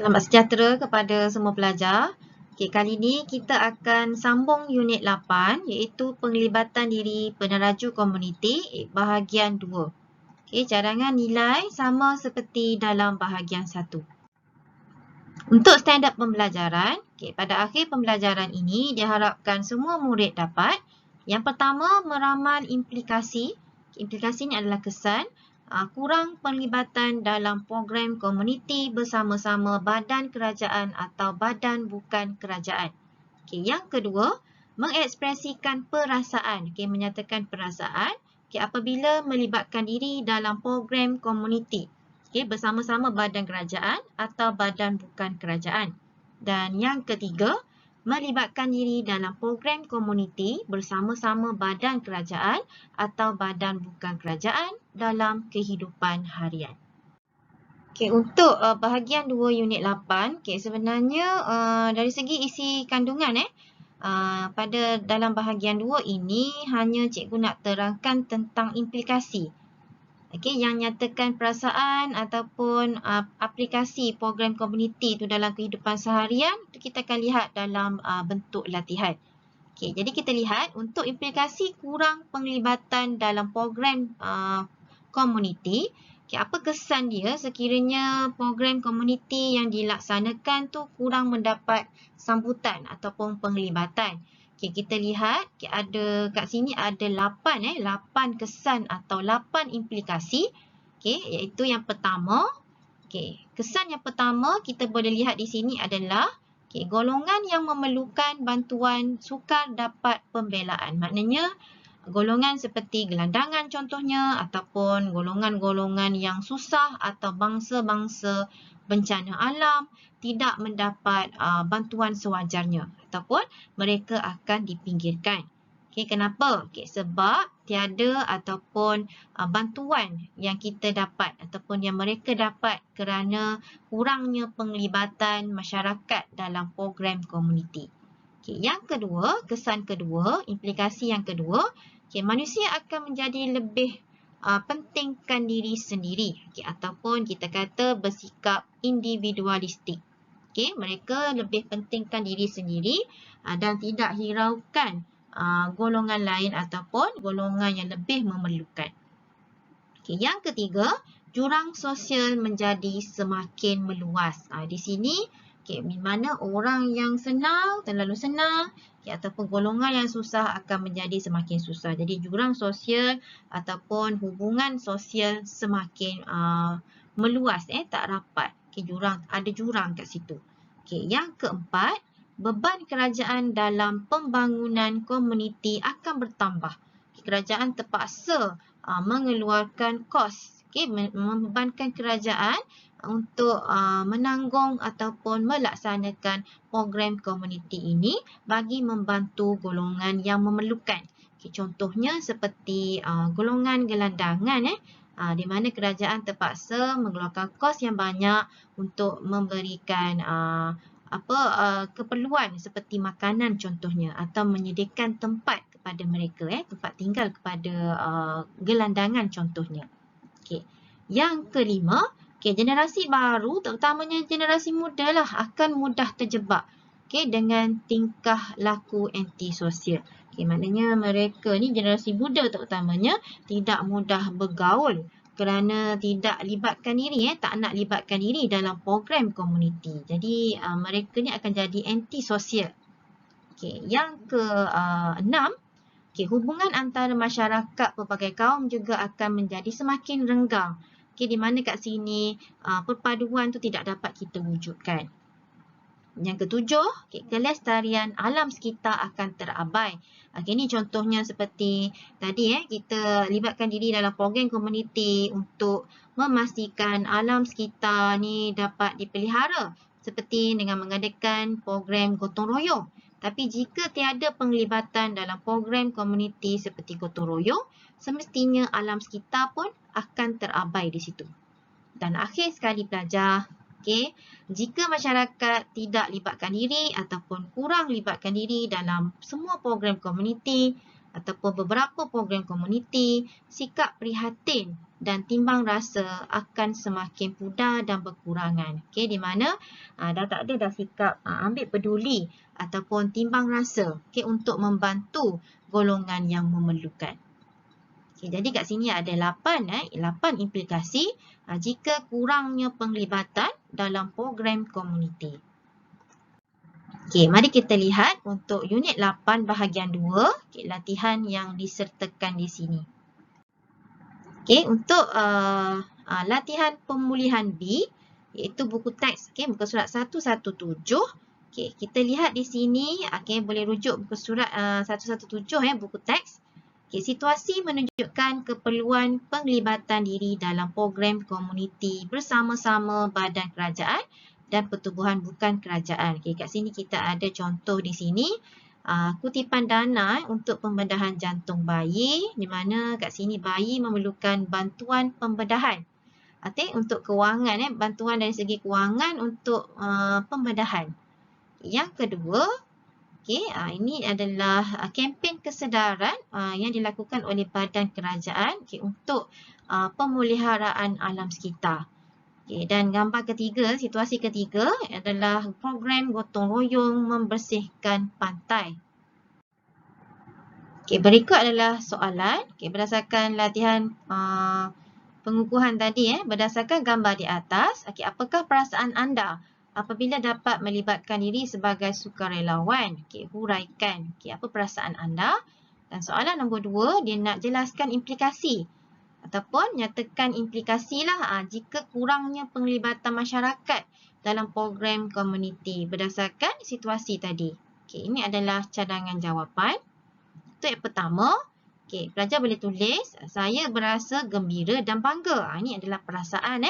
Selamat sejahtera kepada semua pelajar. Okey, kali ini kita akan sambung unit 8 iaitu penglibatan diri peneraju komuniti bahagian 2. Okey, cadangan nilai sama seperti dalam bahagian 1. Untuk standard pembelajaran, pada akhir pembelajaran ini diharapkan semua murid dapat yang pertama meramal implikasi. Implikasi ini adalah kesan kurang penglibatan dalam program komuniti bersama-sama badan kerajaan atau badan bukan kerajaan. Yang kedua, mengekspresikan perasaan, menyatakan perasaan apabila melibatkan diri dalam program komuniti bersama-sama badan kerajaan atau badan bukan kerajaan. Dan yang ketiga, melibatkan diri dalam program komuniti bersama-sama badan kerajaan atau badan bukan kerajaan dalam kehidupan harian. Untuk bahagian 2 unit 8, sebenarnya dari segi isi kandungan pada dalam bahagian 2 ini hanya cikgu nak terangkan tentang implikasi. Yang nyatakan perasaan ataupun aplikasi program komuniti itu dalam kehidupan seharian, itu kita akan lihat dalam bentuk latihan. Jadi kita lihat untuk implikasi kurang penglibatan dalam program komuniti, apa kesan dia sekiranya program komuniti yang dilaksanakan tu kurang mendapat sambutan ataupun penglibatan. Kita lihat ada kat sini ada 8 kesan atau 8 implikasi. Iaitu yang pertama, kesan yang pertama kita boleh lihat di sini adalah golongan yang memerlukan bantuan sukar dapat pembelaan. Maknanya golongan seperti gelandangan contohnya ataupun golongan-golongan yang susah atau bangsa-bangsa bencana alam tidak mendapat bantuan sewajarnya ataupun mereka akan dipinggirkan. Kenapa? Sebab tiada ataupun bantuan yang kita dapat ataupun yang mereka dapat kerana kurangnya penglibatan masyarakat dalam program komuniti. Yang kedua, kesan kedua, implikasi yang kedua, manusia akan menjadi lebih pentingkan diri sendiri ataupun kita kata bersikap individualistik. Mereka lebih pentingkan diri sendiri dan tidak hiraukan golongan lain ataupun golongan yang lebih memerlukan. Yang ketiga, jurang sosial menjadi semakin meluas. Di sini di mana orang yang senang, terlalu senang ataupun golongan yang susah akan menjadi semakin susah. Jadi jurang sosial ataupun hubungan sosial semakin meluas, tak rapat. Ada jurang kat situ. Yang keempat, beban kerajaan dalam pembangunan komuniti akan bertambah. Kerajaan terpaksa mengeluarkan kos, membebankan kerajaan untuk menanggung ataupun melaksanakan program komuniti ini bagi membantu golongan yang memerlukan. Contohnya seperti golongan gelandangan di mana kerajaan terpaksa mengeluarkan kos yang banyak untuk memberikan keperluan seperti makanan contohnya atau menyediakan tempat kepada mereka, tempat tinggal kepada gelandangan contohnya. Yang kelima, generasi baru terutamanya generasi muda lah akan mudah terjebak dengan tingkah laku antisosial. Maknanya mereka ni generasi muda terutamanya tidak mudah bergaul kerana tidak libatkan diri, tak nak libatkan diri dalam program komuniti. Jadi mereka ni akan jadi antisosial. Yang keenam, hubungan antara masyarakat pelbagai kaum juga akan menjadi semakin renggang. Di mana kat sini perpaduan tu tidak dapat kita wujudkan. Yang ketujuh, kelestarian alam sekitar akan terabai. Ini contohnya seperti tadi kita libatkan diri dalam program komuniti untuk memastikan alam sekitar ni dapat dipelihara seperti dengan mengadakan program gotong royong. Tapi jika tiada penglibatan dalam program komuniti seperti gotong royong, semestinya alam sekitar pun akan terabai di situ. Dan akhir sekali pelajar, jika masyarakat tidak libatkan diri ataupun kurang libatkan diri dalam semua program komuniti, ataupun beberapa program komuniti, sikap prihatin dan timbang rasa akan semakin pudar dan berkurangan. Okey, di mana dah tak ada dah sikap ambil peduli ataupun timbang rasa, okey, untuk membantu golongan yang memerlukan. Okay, jadi kat sini ada 8 implikasi jika kurangnya penglibatan dalam program komuniti. Okay, mari kita lihat untuk unit 8 bahagian 2, okay, latihan yang disertakan di sini. Okay, untuk latihan pemulihan B, iaitu buku teks, okay, muka surat 117. Okay, kita lihat di sini, okay, boleh rujuk buku surat 117, buku teks. Okay, situasi menunjukkan keperluan penglibatan diri dalam program komuniti bersama-sama badan kerajaan dan pertubuhan bukan kerajaan. Okay, kat sini kita ada contoh di sini. Kutipan dana untuk pembedahan jantung bayi, di mana kat sini bayi memerlukan bantuan pembedahan. Okay, untuk kewangan, bantuan dari segi kewangan untuk pembedahan. Yang kedua, okay, ini adalah kempen kesedaran yang dilakukan oleh badan kerajaan untuk pemeliharaan alam sekitar. Okay, dan gambar ketiga, situasi ketiga adalah program gotong royong membersihkan pantai. Okay, berikut adalah soalan. Okay, berdasarkan latihan pengukuhan tadi, berdasarkan gambar di atas, okay, apakah perasaan anda apabila dapat melibatkan diri sebagai sukarelawan? Okay, huraikan. Okay, apa perasaan anda? Dan soalan nombor 2, dia nak jelaskan implikasi ataupun nyatakan implikasilah jika kurangnya penglibatan masyarakat dalam program komuniti berdasarkan situasi tadi. Okay, ini adalah cadangan jawapan. Untuk yang pertama, okay, pelajar boleh tulis, saya berasa gembira dan bangga. Ini adalah perasaan.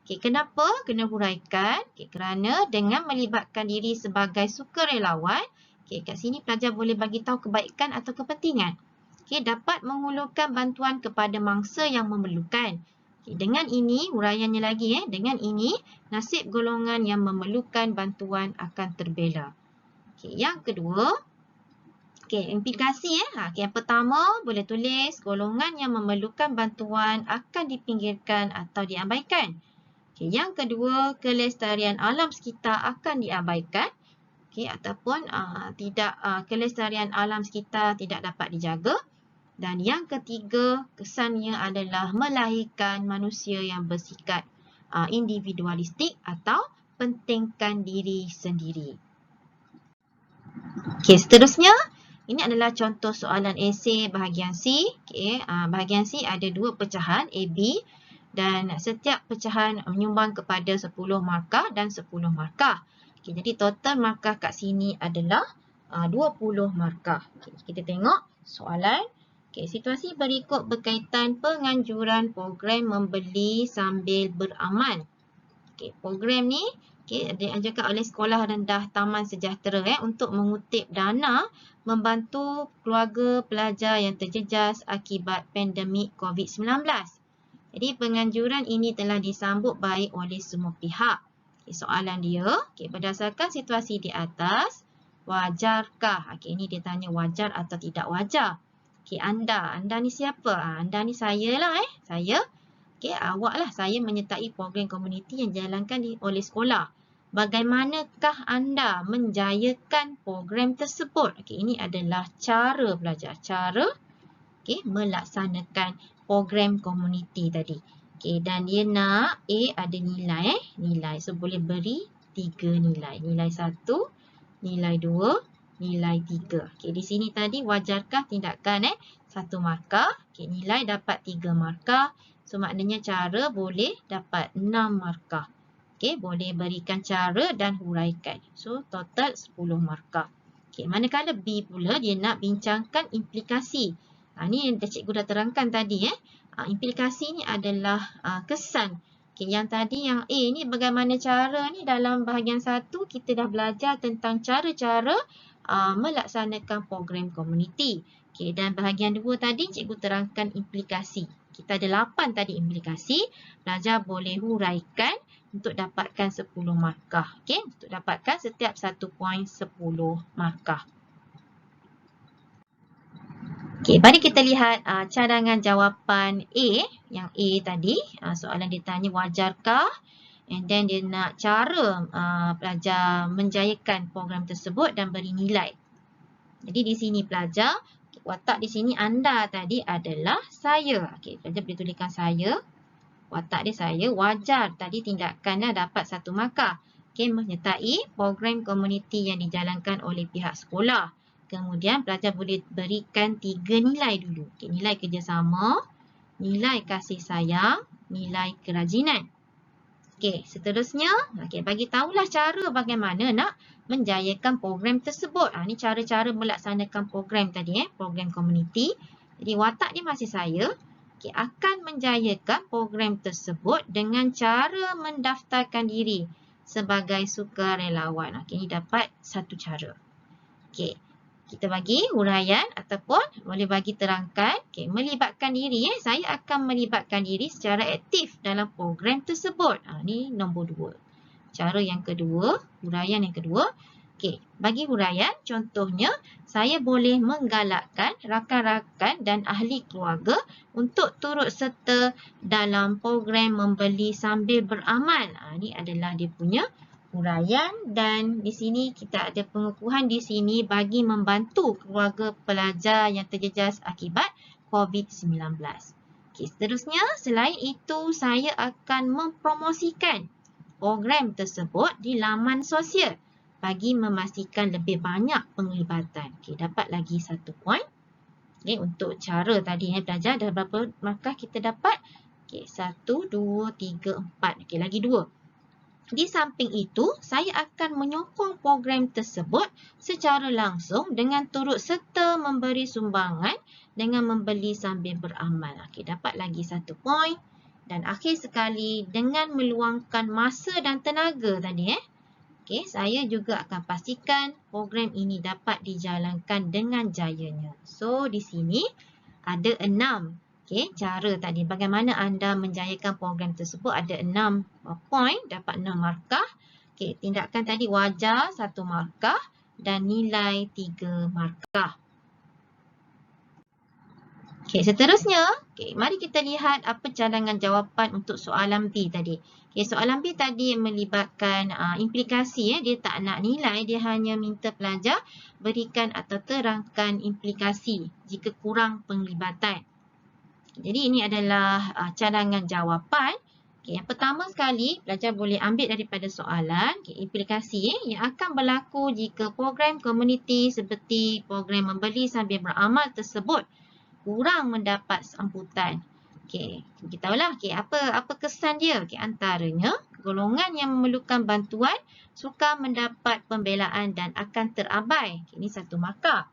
Okay, kenapa? Kena huraikan. Okay, kerana dengan melibatkan diri sebagai sukarelawan, okay, kat sini pelajar boleh bagi tahu kebaikan atau kepentingan. Okay, dapat menghulurkan bantuan kepada mangsa yang memerlukan. Okay, dengan ini, huraiannya lagi, dengan ini, nasib golongan yang memerlukan bantuan akan terbela. Okay, yang kedua, okay, implikasi. Okay, yang pertama, boleh tulis golongan yang memerlukan bantuan akan dipinggirkan atau diabaikan. Okay, yang kedua, kelestarian alam sekitar akan diabaikan. Okay, ataupun kelestarian alam sekitar tidak dapat dijaga. Dan yang ketiga, kesannya adalah melahirkan manusia yang bersikap individualistik atau pentingkan diri sendiri. Okey, seterusnya, ini adalah contoh soalan esei bahagian C. Okey, bahagian C ada 2 pecahan A, B dan setiap pecahan menyumbang kepada 10 markah dan 10 markah. Okey, jadi total markah kat sini adalah 20 markah. Okey, kita tengok soalan. Okay, situasi berikut berkaitan penganjuran program membeli sambil beramal. Okay, program ni dianjurkan oleh Sekolah Rendah Taman Sejahtera untuk mengutip dana membantu keluarga pelajar yang terjejas akibat pandemik COVID-19. Jadi penganjuran ini telah disambut baik oleh semua pihak. Okay, soalan dia, berdasarkan situasi di atas, wajarkah? Okay, ini dia tanya wajar atau tidak wajar. Okay, anda ni siapa? Anda ni saya lah saya. Okay, awak lah. Saya menyertai program komuniti yang dijalankan oleh sekolah. Bagaimanakah anda menjayakan program tersebut? Okay, ini adalah cara belajar. Cara melaksanakan program komuniti tadi. Okay, dan dia nak A ada nilai. Nilai. So, boleh beri 3 nilai. Nilai 1, nilai 2. Nilai 3. Okay, di sini tadi wajarkah tindakan 1 markah. Okay, nilai dapat 3 markah. So, maknanya cara boleh dapat 6 markah. Okay, boleh berikan cara dan huraikan. So, total 10 markah. Okay, manakala B pula dia nak bincangkan implikasi. Ni yang cikgu dah terangkan tadi. Implikasi ni adalah kesan. Okay, yang tadi yang A ni bagaimana cara ni dalam bahagian 1 kita dah belajar tentang cara-cara melaksanakan program komuniti. Okay, dan bahagian 2 tadi cikgu terangkan implikasi. Kita ada 8 tadi implikasi. Pelajar boleh huraikan untuk dapatkan 10 markah. Okay, untuk dapatkan setiap 1 poin 10 markah. Okey, mari kita lihat cadangan jawapan A. Yang A tadi, soalan dia tanya wajarkah? And then dia nak cara pelajar menjayakan program tersebut dan beri nilai. Jadi di sini pelajar, watak di sini anda tadi adalah saya. Okey, pelajar boleh tuliskan saya. Watak dia saya, wajar tadi tindakannya dapat 1 markah. Okey, menyertai program komuniti yang dijalankan oleh pihak sekolah. Kemudian pelajar boleh berikan 3 nilai dulu. Okey, nilai kerjasama, nilai kasih sayang, nilai kerajinan. Okey, seterusnya, bagi tahulah cara bagaimana nak menjayakan program tersebut. Ini cara-cara melaksanakan program tadi, program komuniti. Jadi watak dia masih saya. Akan menjayakan program tersebut dengan cara mendaftarkan diri sebagai sukarelawan. Ini dapat 1 cara. Kita bagi huraian ataupun boleh bagi terangkan. Melibatkan diri. Saya akan melibatkan diri secara aktif dalam program tersebut. Ini nombor 2. Cara yang kedua, huraian yang kedua. Bagi huraian, contohnya, saya boleh menggalakkan rakan-rakan dan ahli keluarga untuk turut serta dalam program membeli sambil beramal. Ini adalah dia punya huraian dan di sini kita ada pengukuhan di sini bagi membantu keluarga pelajar yang terjejas akibat COVID-19. Seterusnya, selain itu saya akan mempromosikan program tersebut di laman sosial bagi memastikan lebih banyak penglibatan. Dapat lagi 1 poin. Untuk cara tadi pelajar dah berapa markah kita dapat? 1, 2, 3, 4. Lagi 2. Di samping itu, saya akan menyokong program tersebut secara langsung dengan turut serta memberi sumbangan dengan membeli sambil beramal. Dapat lagi 1 poin. Dan akhir sekali, dengan meluangkan masa dan tenaga tadi. Saya juga akan pastikan program ini dapat dijalankan dengan jayanya. So, di sini ada 6. Cara tadi bagaimana anda menjayakan program tersebut ada 6 poin, dapat 6 markah. Tindakan tadi wajar 1 markah dan nilai 3 markah. Seterusnya, mari kita lihat apa cadangan jawapan untuk soalan B tadi. Soalan B tadi melibatkan implikasi. Dia tak nak nilai, dia hanya minta pelajar berikan atau terangkan implikasi jika kurang penglibatan. Jadi ini adalah cadangan jawapan. Yang pertama sekali, pelajar boleh ambil daripada soalan implikasi yang akan berlaku jika program komuniti seperti program membeli sambil beramal tersebut kurang mendapat sambutan. Kita tahulah apa kesan dia. Antaranya, golongan yang memerlukan bantuan sukar mendapat pembelaan dan akan terabai. Ini 1 markah.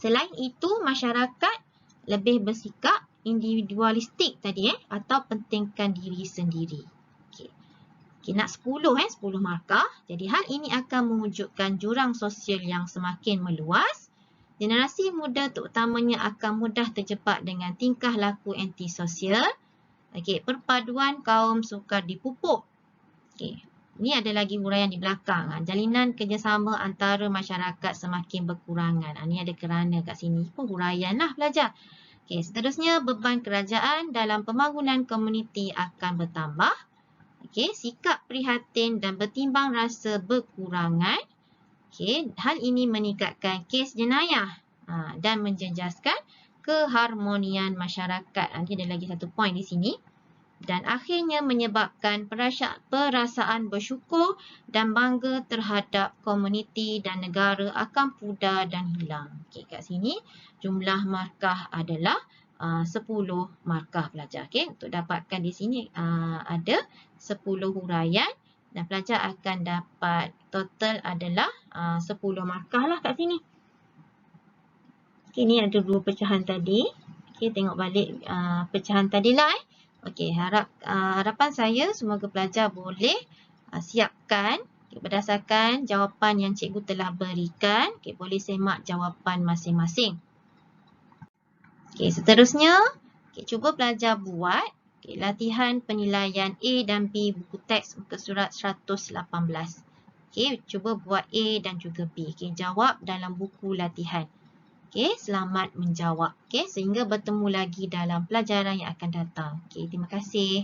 Selain itu, masyarakat lebih bersikap individualistik tadi atau pentingkan diri sendiri. Nak 10 markah. Jadi hal ini akan mewujudkan jurang sosial yang semakin meluas. Generasi muda terutamanya akan mudah terjebak dengan tingkah laku antisosial. Perpaduan kaum sukar dipupuk. Ini ada lagi huraian di belakang. Jalinan kerjasama antara masyarakat semakin berkurangan. Ini ada kerana kat sini pun huraian lah pelajar. Seterusnya, beban kerajaan dalam pembangunan komuniti akan bertambah. Sikap prihatin dan bertimbang rasa berkurangan. Hal ini meningkatkan kes jenayah dan menjejaskan keharmonian masyarakat. Nanti ada lagi 1 poin di sini. Dan akhirnya menyebabkan perasaan bersyukur dan bangga terhadap komuniti dan negara akan pudar dan hilang. Kat sini jumlah markah adalah 10 markah pelajar. Untuk dapatkan di sini ada 10 huraian dan pelajar akan dapat total adalah 10 markah lah kat sini. Ini ada 2 pecahan tadi. Tengok balik pecahan tadi lah. Harapan saya semoga pelajar boleh siapkan berdasarkan jawapan yang cikgu telah berikan. Boleh semak jawapan masing-masing. Seterusnya, cuba pelajar buat latihan penilaian A dan B buku teks muka surat 118. Cuba buat A dan juga B. Jawab dalam buku latihan. Okey, selamat menjawab. Okey, sehingga bertemu lagi dalam pelajaran yang akan datang. Okey, terima kasih.